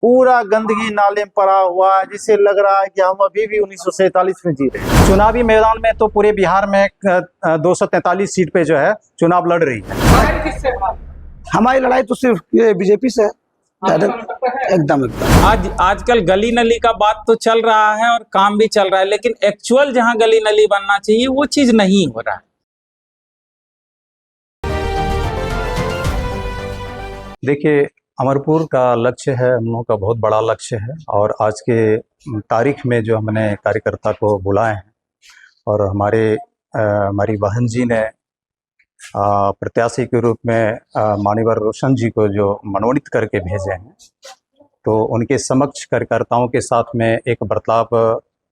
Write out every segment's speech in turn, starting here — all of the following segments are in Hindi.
पूरा गंदगी नाले में पड़ा हुआ है, जिससे लग रहा है कि हम अभी भी 1947 में जी रहे हैं। चुनावी मैदान में तो पूरे बिहार में 243 सीट पे जो है चुनाव लड़ रही है। हमारी लड़ाई तो सिर्फ बीजेपी से है। एकदम आजकल गली नली का बात तो चल रहा है और काम भी चल रहा है, लेकिन एक्चुअल जहां गली नली बनना चाहिए वो चीज नहीं हो रहा है। देखिए, अमरपुर का लक्ष्य है, हम लोगों का बहुत बड़ा लक्ष्य है और आज के तारीख में जो हमने कार्यकर्ता को बुलाए हैं और हमारी बहन जी ने प्रत्याशी के रूप में माननीय रोशन जी को जो मनोनीत करके भेजे हैं, तो उनके समक्ष कार्यकर्ताओं के साथ में एक बर्ताव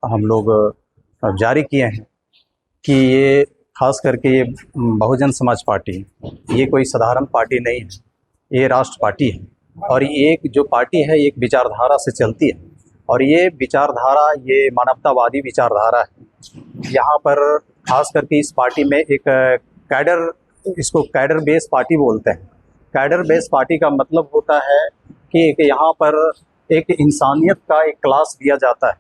हम लोग जारी किए हैं कि ये खास करके ये बहुजन समाज पार्टी, ये कोई साधारण पार्टी नहीं है, ये राष्ट्र पार्टी है और ये एक जो पार्टी है एक विचारधारा से चलती है और ये विचारधारा ये मानवतावादी विचारधारा है। यहाँ पर खास करके इस पार्टी में एक कैडर, इसको कैडर बेस पार्टी बोलते हैं। कैडर बेस पार्टी का मतलब होता है कि यहाँ पर एक इंसानियत का एक क्लास दिया जाता है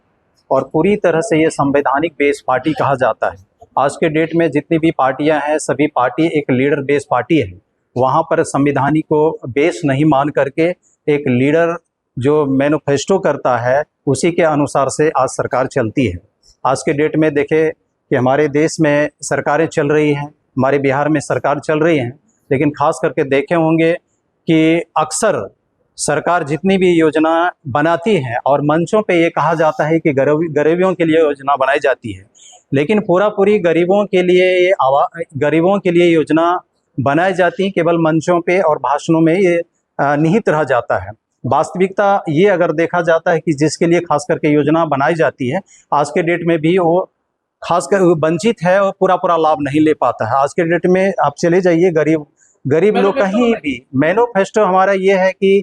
और पूरी तरह से ये संवैधानिक बेस पार्टी कहा जाता है। आज के डेट में जितनी भी पार्टियां हैं सभी पार्टी एक लीडर बेस पार्टी है। वहाँ पर संविधानिक को बेस नहीं मान करके एक लीडर जो मैनिफेस्टो करता है उसी के अनुसार से आज सरकार चलती है। आज के डेट में देखें कि हमारे देश में सरकारें चल रही हैं, हमारे बिहार में सरकार चल रही हैं, लेकिन खास करके देखे होंगे कि अक्सर सरकार जितनी भी योजना बनाती है और मंचों पे ये कहा जाता है कि गरीबों के लिए योजना बनाई जाती है, लेकिन पूरी गरीबों के लिए योजना बनाई जाती है केवल मंचों पे और भाषणों में ये निहित रह जाता है। वास्तविकता ये अगर देखा जाता है कि जिसके लिए खास करके योजना बनाई जाती है आज के डेट में भी वो खासकर वंचित है और पूरा लाभ नहीं ले पाता है। आज के डेट में आप चले जाइए, गरीब लोग कहीं भी, मैनिफेस्टो हमारा ये है कि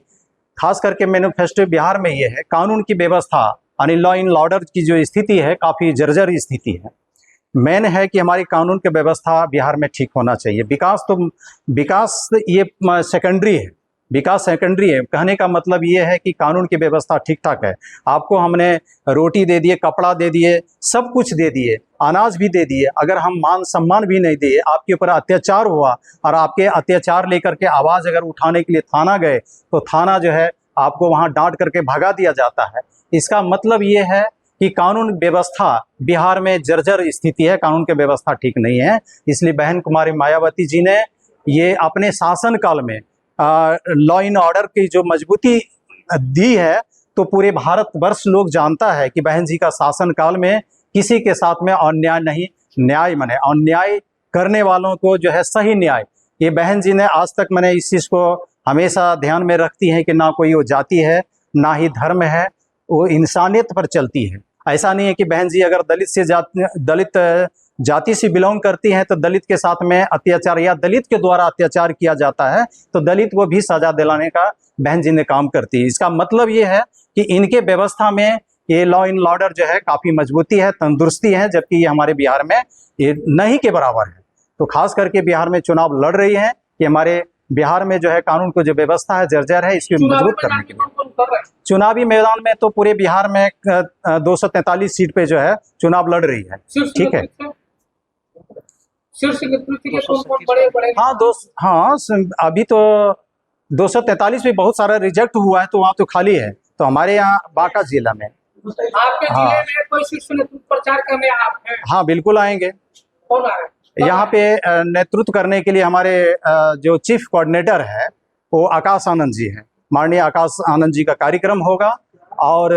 खास करके मैनिफेस्टो बिहार में ये है, कानून की व्यवस्था यानी लॉ एंड ऑर्डर की जो स्थिति है काफ़ी जर्जर स्थिति है। मेन है कि हमारी कानून की व्यवस्था बिहार में ठीक होना चाहिए। विकास ये सेकेंडरी है, विकास सेकेंडरी है। कहने का मतलब ये है कि कानून की व्यवस्था ठीक ठाक है। आपको हमने रोटी दे दिए, कपड़ा दे दिए, सब कुछ दे दिए, अनाज भी दे दिए, अगर हम मान सम्मान भी नहीं दिए, आपके ऊपर अत्याचार हुआ और आपके अत्याचार लेकर के आवाज़ अगर उठाने के लिए थाना गए तो थाना जो है आपको वहाँ डांट करके भगा दिया जाता है। इसका मतलब ये है कि कानून व्यवस्था बिहार में जर्जर स्थिति है, कानून की व्यवस्था ठीक नहीं है। इसलिए बहन कुमारी मायावती जी ने ये अपने शासन काल में लॉ एंड ऑर्डर की जो मजबूती दी है, तो पूरे भारतवर्ष लोग जानता है कि बहन जी का शासन काल में किसी के साथ में अन्याय नहीं, न्याय माने अन्याय करने वालों को जो है सही न्याय, ये बहन जी ने आज तक मैंने इस चीज़ को हमेशा ध्यान में रखती हैं कि ना कोई वो जाति है ना ही धर्म है, वो इंसानियत पर चलती है। ऐसा नहीं है कि बहन जी अगर दलित जाति से बिलोंग करती हैं तो दलित के साथ में अत्याचार या दलित के द्वारा अत्याचार किया जाता है तो दलित को भी सजा दिलाने का बहन जी ने काम करती है। इसका मतलब ये है कि इनके व्यवस्था में ये लॉ एंड ऑर्डर जो है काफ़ी मजबूती है, तंदुरुस्ती है, जबकि ये हमारे बिहार में ये नहीं के बराबर है। तो खास करके बिहार में चुनाव लड़ रही है कि हमारे बिहार में जो है कानून को जो व्यवस्था है जर्जर है, इसको मजबूत करने के लिए चुनावी मैदान में तो पूरे बिहार में 243 सीट पे जो है चुनाव लड़ रही है। ठीक है, हाँ अभी तो 243 में बहुत सारा रिजेक्ट हुआ है तो वहाँ तो खाली है। तो हमारे यहाँ बांका जिला में आपके जिले में कोई शीर्ष नेतृत्व प्रचार करने आप हैं? हाँ बिल्कुल आएंगे। कौन आए? यहाँ पे नेतृत्व करने के लिए हमारे जो चीफ कोऑर्डिनेटर है वो आकाश आनंद जी हैं। माननीय आकाश आनंद जी का कार्यक्रम होगा और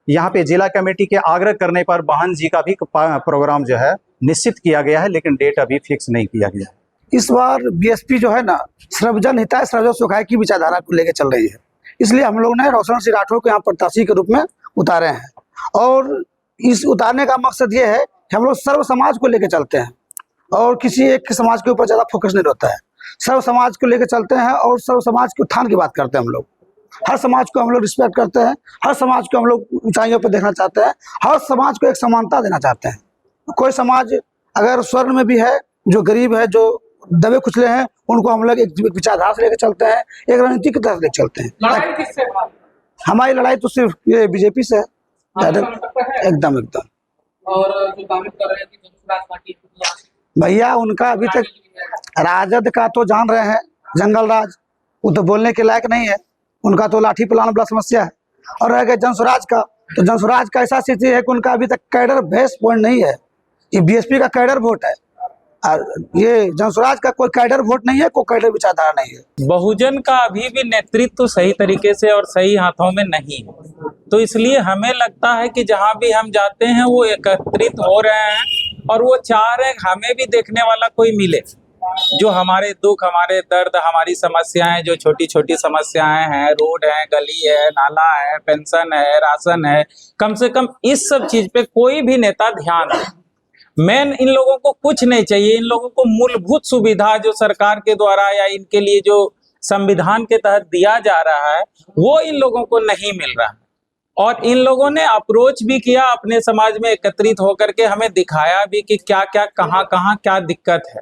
यहाँ पे जिला कमेटी के आग्रह करने पर बहन जी का भी प्रोग्राम जो है निश्चित किया गया है, लेकिन डेट अभी फिक्स नहीं किया गया है। इस बार बीएसपी जो है ना सर्वजन हिताय सर्वजन सुखाय की विचारधारा को लेकर चल रही है, इसलिए हम लोग ने रोशन सिंह राठौर को यहाँ प्रत्याशी के रूप में उतारे हैं और इस उतारने का मकसद ये है कि हम लोग सर्व समाज को लेकर चलते हैं और किसी एक समाज के ऊपर ज़्यादा फोकस नहीं रहता है। सर्व समाज को लेकर चलते हैं और सर्व समाज के उत्थान की बात करते हैं। हम लोग हर समाज को हम लोग रिस्पेक्ट करते हैं, हर समाज को हम लोग ऊंचाइयों पर देखना चाहते हैं, हर समाज को एक समानता देना चाहते हैं। कोई समाज अगर स्वर्ण में भी है, जो गरीब है, जो दबे कुचले हैं, उनको हम लोग एक विचारधारा से लेकर चलते हैं, एक रणनीति की तरफ लेकर चलते हैं। लड़ाई किससे? हमारी लड़ाई तो सिर्फ ये बीजेपी से है। आपका मतलब है एकदम एकदम और जो दावे कर रहे हैं कि जनसुराज पार्टी भैया, उनका अभी तक राजद का तो जान रहे हैं, जंगल राज, वो तो बोलने के लायक नहीं है। उनका तो लाठी प्लान बड़ा समस्या है। और रह गया जनसुराज का, तो जनसुराज का ऐसा स्थिति है कि उनका अभी तक कैडर बेस पॉइंट नहीं है। ये बीएसपी का कैडर वोट है और ये जनसुराज का कोई कैडर वोट नहीं है, कोई कैडर विचारधारा नहीं है। बहुजन का अभी भी नेतृत्व सही तरीके से और सही हाथों में नहीं है, तो इसलिए हमें लगता है कि जहां भी हम जाते हैं वो एकत्रित हो रहे हैं और वो चाह रहे हैं हमें भी देखने वाला कोई मिले, जो हमारे दुख, हमारे दर्द, हमारी समस्याएं, जो छोटी छोटी समस्याएं हैं, रोड है, गली है, नाला है, पेंशन है, राशन है, कम से कम इस सब चीज पे कोई भी नेता ध्यान दे। मेन इन लोगों को कुछ नहीं चाहिए, इन लोगों को मूलभूत सुविधा जो सरकार के द्वारा या इनके लिए जो संविधान के तहत दिया जा रहा है वो इन लोगों को नहीं मिल रहा है। और इन लोगों ने अप्रोच भी किया, अपने समाज में एकत्रित होकर के हमें दिखाया भी कि क्या क्या कहाँ कहाँ क्या दिक्कत है।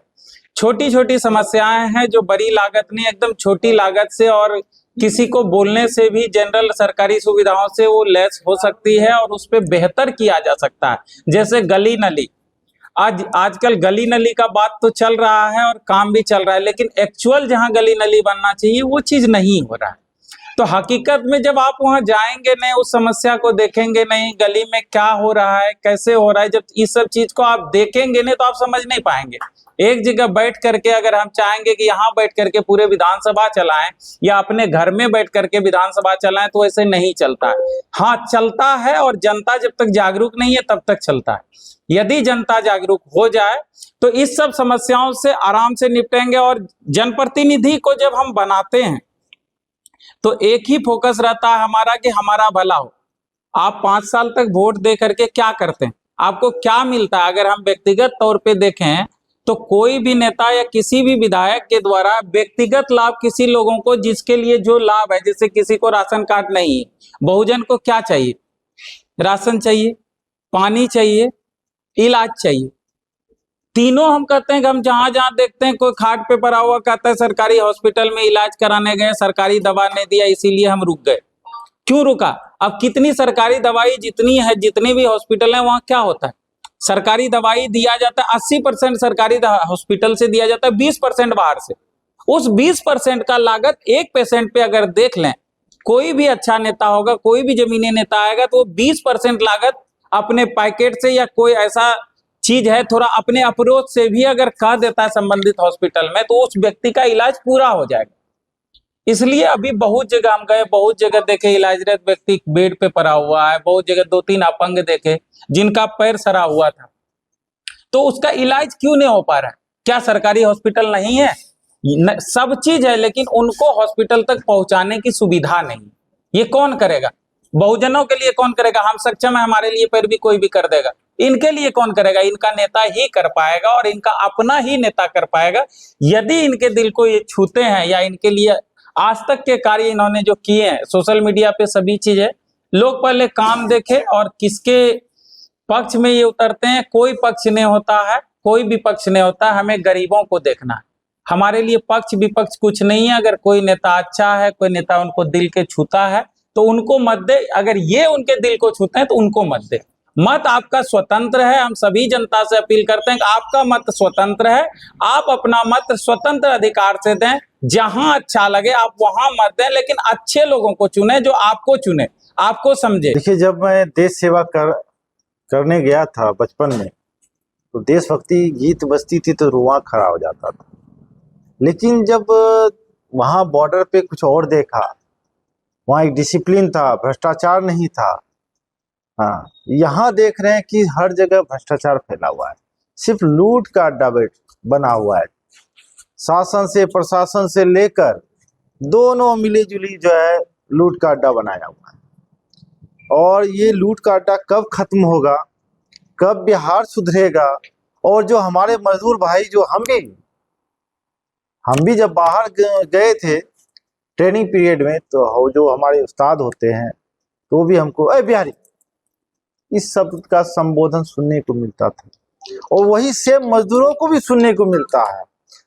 छोटी छोटी समस्याएं हैं जो बड़ी लागत नहीं, एकदम छोटी लागत से और किसी को बोलने से भी जनरल सरकारी सुविधाओं से वो लैस हो सकती है और उस पर बेहतर किया जा सकता है। जैसे गली नली, आजकल गली नली का बात तो चल रहा है और काम भी चल रहा है, लेकिन एक्चुअल जहां गली नली बनना चाहिए वो चीज नहीं हो रहा है। तो हकीकत में जब आप वहां जाएंगे नहीं, उस समस्या को देखेंगे नहीं, गली में क्या हो रहा है, कैसे हो रहा है, जब इस सब चीज को आप देखेंगे नहीं तो आप समझ नहीं पाएंगे। एक जगह बैठ करके अगर हम चाहेंगे कि यहाँ बैठ करके पूरे विधानसभा चलाएं या अपने घर में बैठ करके विधानसभा चलाएं तो ऐसे नहीं चलता है। हाँ चलता है, और जनता जब तक जागरूक नहीं है तब तक चलता है। यदि जनता जागरूक हो जाए तो इस सब समस्याओं से आराम से निपटेंगे। और जनप्रतिनिधि को जब हम बनाते हैं तो एक ही फोकस रहता है हमारा कि हमारा भला हो। आप 5 साल तक वोट दे करके क्या करते हैं, आपको क्या मिलता है? अगर हम व्यक्तिगत तौर पे देखें तो कोई भी नेता या किसी भी विधायक के द्वारा व्यक्तिगत लाभ किसी लोगों को, जिसके लिए जो लाभ है, जैसे किसी को राशन कार्ड नहीं है, बहुजन को क्या चाहिए? राशन चाहिए, पानी चाहिए, इलाज चाहिए। तीनों हम कहते हैं कि हम जहां जहां देखते हैं कोई खाट पे पड़ा हुआ कहता है सरकारी हॉस्पिटल में इलाज कराने गए, सरकारी दवा नहीं दिया इसीलिए हम रुक गए। क्यों रुका? अब कितनी सरकारी दवाई जितनी है, जितने भी हॉस्पिटल है वहां क्या होता है, सरकारी दवाई दिया जाता है 80% सरकारी हॉस्पिटल से दिया जाता है, 20% बाहर से। उस 20% का लागत एक पेशेंट पे अगर देख लें, कोई भी अच्छा नेता होगा, कोई भी जमीनी नेता आएगा तो 20% लागत अपने पैकेट से या कोई ऐसा चीज है थोड़ा अपने अप्रोच से भी अगर कह देता है संबंधित हॉस्पिटल में तो उस व्यक्ति का इलाज पूरा हो जाएगा। इसलिए अभी बहुत जगह हम गए, बहुत जगह देखे इलाजरत व्यक्ति बेड पे पड़ा हुआ है, बहुत जगह 2-3 अपंग देखे जिनका पैर सड़ा हुआ था, तो उसका इलाज क्यों नहीं हो पा रहा है? क्या सरकारी हॉस्पिटल नहीं है? सब चीज है, लेकिन उनको हॉस्पिटल तक पहुंचाने की सुविधा नहीं। ये कौन करेगा? बहुजनों के लिए कौन करेगा? हम सक्षम है, हमारे लिए पैर भी कोई भी कर देगा। इनके लिए कौन करेगा? इनका नेता ही कर पाएगा और इनका अपना ही नेता कर पाएगा। यदि इनके दिल को ये छूते हैं या इनके लिए आज तक के कार्य इन्होंने जो किए हैं, सोशल मीडिया पे सभी चीजें, लोग पहले काम देखे और किसके पक्ष में ये उतरते हैं। कोई पक्ष नहीं होता है, कोई भी पक्ष नहीं होता है, हमें गरीबों को देखना है। हमारे लिए पक्ष विपक्ष कुछ नहीं है। अगर कोई नेता अच्छा है, कोई नेता उनको दिल के छूता है तो उनको मत दे, अगर ये उनके दिल को छूते हैं तो उनको मत दे। मत आपका स्वतंत्र है। हम सभी जनता से अपील करते हैं कि आपका मत स्वतंत्र है, आप अपना मत स्वतंत्र अधिकार से दें। जहां अच्छा लगे आप वहां मत दें, लेकिन अच्छे लोगों को चुने जो आपको चुने, आपको समझे। देखिए, जब मैं देश सेवा करने गया था बचपन में तो देशभक्ति गीत बजती थी तो रुआ खड़ा हो जाता था। लेकिन जब वहाँ बॉर्डर पे कुछ और देखा, वहाँ एक डिसिप्लिन था, भ्रष्टाचार नहीं था। हाँ, यहाँ देख रहे हैं कि हर जगह भ्रष्टाचार फैला हुआ है, सिर्फ लूट का अड्डा बना हुआ है। शासन से प्रशासन से लेकर दोनों मिली जुली जो है लूट का अड्डा बनाया हुआ है। और ये लूट का अड्डा कब खत्म होगा, कब बिहार सुधरेगा? और जो हमारे मजदूर भाई, जो हम भी जब बाहर गए थे ट्रेनिंग पीरियड में, तो जो हमारे उस्ताद होते हैं तो भी हमको अरे बिहारी इस शब्द का संबोधन सुनने को मिलता था, और वही सेम मजदूरों को भी सुनने को मिलता है।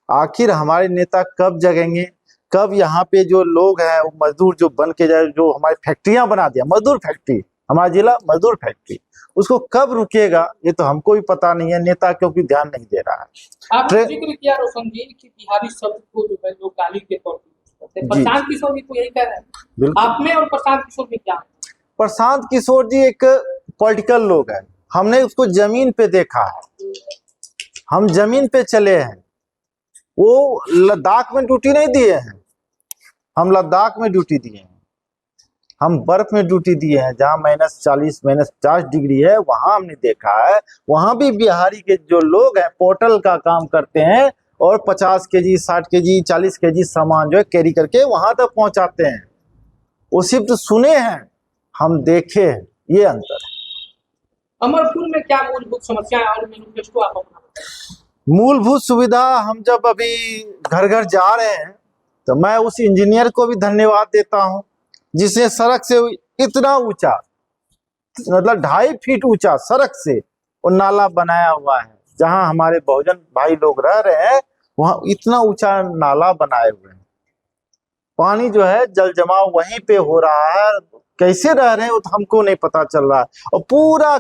आखिर हमारे नेता कब जगेंगे, कब यहाँ पे जो लोग हैं वो मजदूर जो बन के जाए, जो हमारी फैक्ट्रियां बना दिया, मजदूर फैक्ट्री, हमारा जिला मजदूर फैक्ट्री, उसको कब रुकेगा ये तो हमको भी पता नहीं है, नेता क्योंकि ध्यान नहीं दे रहा है। आपने जिक्र किया रोशन जी कि बिहारी शब्द को जो है लोग गाली के तौर पर यूज करते हैं। प्रशांत किशोर भी तो यही कह रहे हैं। बिल्कुल। आप में और प्रशांत किशोर में क्या है? प्रशांत किशोर जी एक पॉलिटिकल लोग हैं, हमने उसको जमीन पे देखा है, हम जमीन पे चले हैं। वो लद्दाख में ड्यूटी नहीं दिए हैं, हम लद्दाख में ड्यूटी दिए हैं, हम बर्फ में ड्यूटी दिए हैं, जहाँ -40 -50 डिग्री है, वहां हमने देखा है। वहां भी बिहारी के जो लोग हैं पोर्टल का काम करते हैं और 50 केजी 60 केजी 40 केजी सामान जो है कैरी करके वहां तक पहुंचाते हैं। वो सिर्फ सुने हैं, हम देखे हैं, ये अंतर है। अमरपुर में क्या मूलभूत समस्या है और मैनिफेस्टो आप अपना बताएं। मूलभूत सुविधा, हम जब अभी घर घर जा रहे हैं तो मैं उस इंजीनियर को भी धन्यवाद देता हूं जिसने सड़क से इतना ऊंचा, मतलब 2.5 फीट ऊंचा सड़क से वो नाला बनाया हुआ है। जहां हमारे बहुजन भाई लोग रह रहे हैं वहां इतना ऊंचा नाला बनाए हुए हैं। पानी जो है जल जमाव वहीं पे हो रहा है, कैसे रह रहे हैं वो तो हमको नहीं पता चल रहा है। और पूरा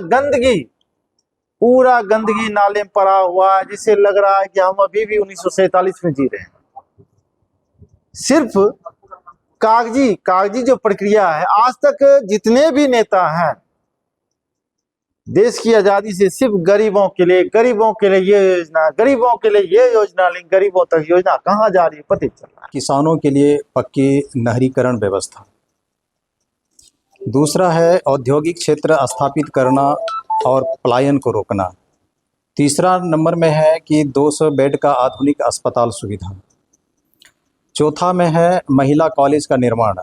गंदगी नाले में पड़ा हुआ है, जिससे लग रहा है कि हम अभी भी 1947 में जी रहे हैं। सिर्फ कागजी जो प्रक्रिया है, आज तक जितने भी नेता हैं देश की आजादी से सिर्फ गरीबों के लिए ये योजना, गरीबों के लिए ये योजना, लेकिन गरीबों तक योजना कहाँ जा रही है पता चल रहा है। किसानों के लिए पक्की नहरीकरण व्यवस्था। दूसरा है औद्योगिक क्षेत्र स्थापित करना और पलायन को रोकना। तीसरा नंबर में है कि 200 बेड का आधुनिक अस्पताल सुविधा। चौथा में है महिला कॉलेज का निर्माण।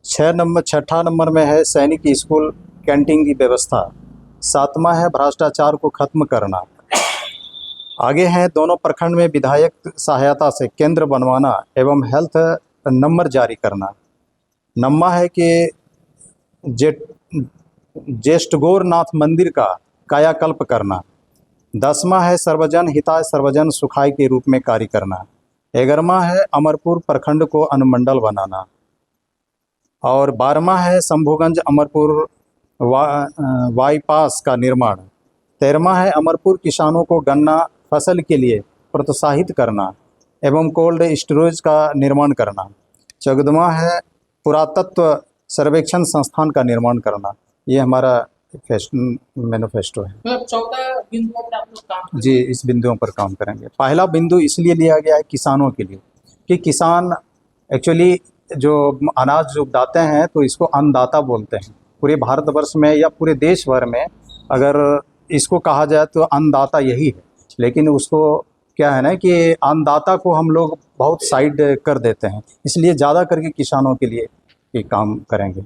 छठा नंबर में है सैनिक स्कूल कैंटीन की व्यवस्था। 7वां है भ्रष्टाचार को खत्म करना। आगे हैं दोनों प्रखंड में विधायक सहायता से केंद्र बनवाना एवं हेल्थ नंबर जारी करना। 9वां है कि जेष्टगोरनाथ मंदिर का कायाकल्प करना। 10वां है सर्वजन हिताय सर्वजन सुखाय के रूप में कार्य करना। 11वां है अमरपुर प्रखंड को अनुमंडल बनाना। और 12वां है शंभुगंज अमरपुर बाईपास का निर्माण। 13वां है अमरपुर किसानों को गन्ना फसल के लिए प्रोत्साहित करना एवं कोल्ड स्टोरेज का निर्माण करना। 14वां है पुरातत्व सर्वेक्षण संस्थान का निर्माण करना। ये हमारा मैनिफेस्टो है। मतलब 14 बिंदुओं पर आप लोग काम जी, इस बिंदुओं पर काम करेंगे। पहला बिंदु इसलिए लिया गया है किसानों के लिए कि किसान एक्चुअली जो अनाज उगाते हैं तो इसको अन्नदाता बोलते हैं। पूरे भारतवर्ष में या पूरे देश भर में अगर इसको कहा जाए तो अन्नदाता यही है, लेकिन उसको क्या है ना कि अन्नदाता को हम लोग बहुत साइड कर देते हैं, इसलिए ज़्यादा करके किसानों के लिए ये काम करेंगे।